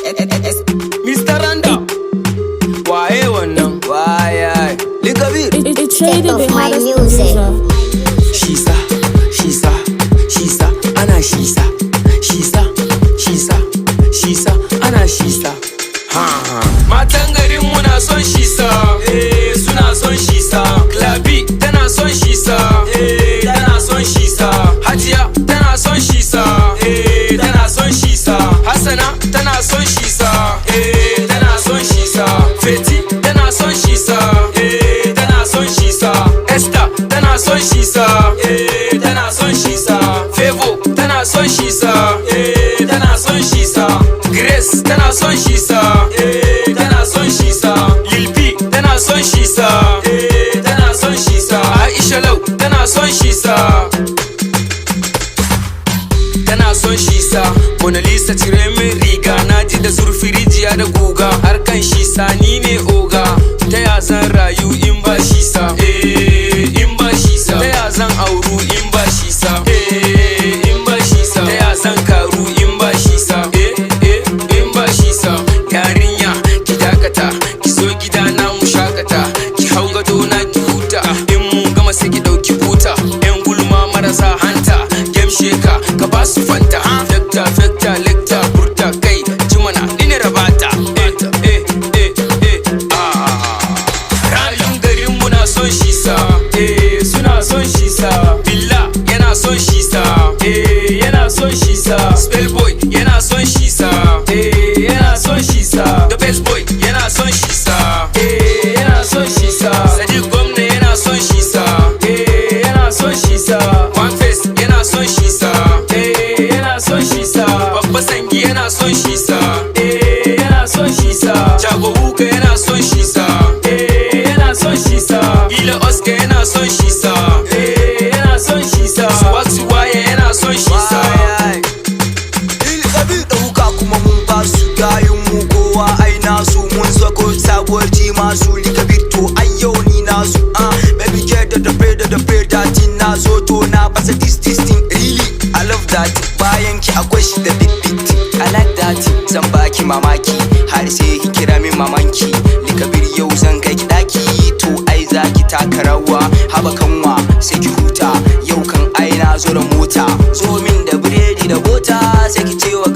Mr. Randa, waye wannan? Waye? Likabir. It's shaded of with my hottest music. producer. Shisa, ana shisa. Shisa, ana shisa. Matan garin mu na son shisa, suna son shisa. Klabi tana son shisa, tana son shisa. Hajiya tana son shisa, tana son shisa. Hassana tana son shisa, tana son shisa. Feti tana son shisa, tana son shisa. Esther tana son shisa, tana son shisa. Favor tana son shisa, tana son shisa. Grace tana son shisa, tana son shisa. Lil P tana son shisa, tana son shisa. Aisha Lau tana son shisa, tana son shisa. Mona Lisa cire min riga, naji da zurfi rijiya da guga. Harkan shisa ni ne oga, ta ya zan rayu in ba shisa? In ba shisa. Ta ya zan auru in ba shisa? In ba shisa. Ta ya zan karu in ba shisa? In ba shisa. Yarinya ki dakata, ki zo gidana mu shakata, ki hau gado na ki huta. In mun gama sai ki dauki buta. Yan gulma marasa hanta, game sheka ka ba su fanta. Fekta, lekta, burta kai jimana dine rabata. Rayun garin mu na son shisa, suna son shisa. Billa yana son shisa, yana son shisa. Spellboy yana son shisa, yana son shisa. The best boy yana son shisa, yana son shisa. Sadiq gwamna yana son shisa, yana son shisa. One face yana son shisa, yana son shisa. Babba sangi yana son shisa, yana son shisa. Jago Huka yana son shisa, yana son shisa. Ila Oscar yana son shisa, yana son shisa. Swati Waye yana son shisa. Likabir da Huka kuma mun ba su gayin mu kowa ai nasu. Mun sako sabuwar ji masu Likabir to ai yau ni nasu. Baby get da tin nazo to na fasa this thing really I love that. Bayan ki akwai shi da big I like that. Zan baki mamaki har sai ki kira min mamanki. Likabir yau zan kai ki daki to ai zaki taka rawa. Haba kanwa sai ki huta, yau kan ai na zo da mota. Zo min da biredi da bota sai ki ce wa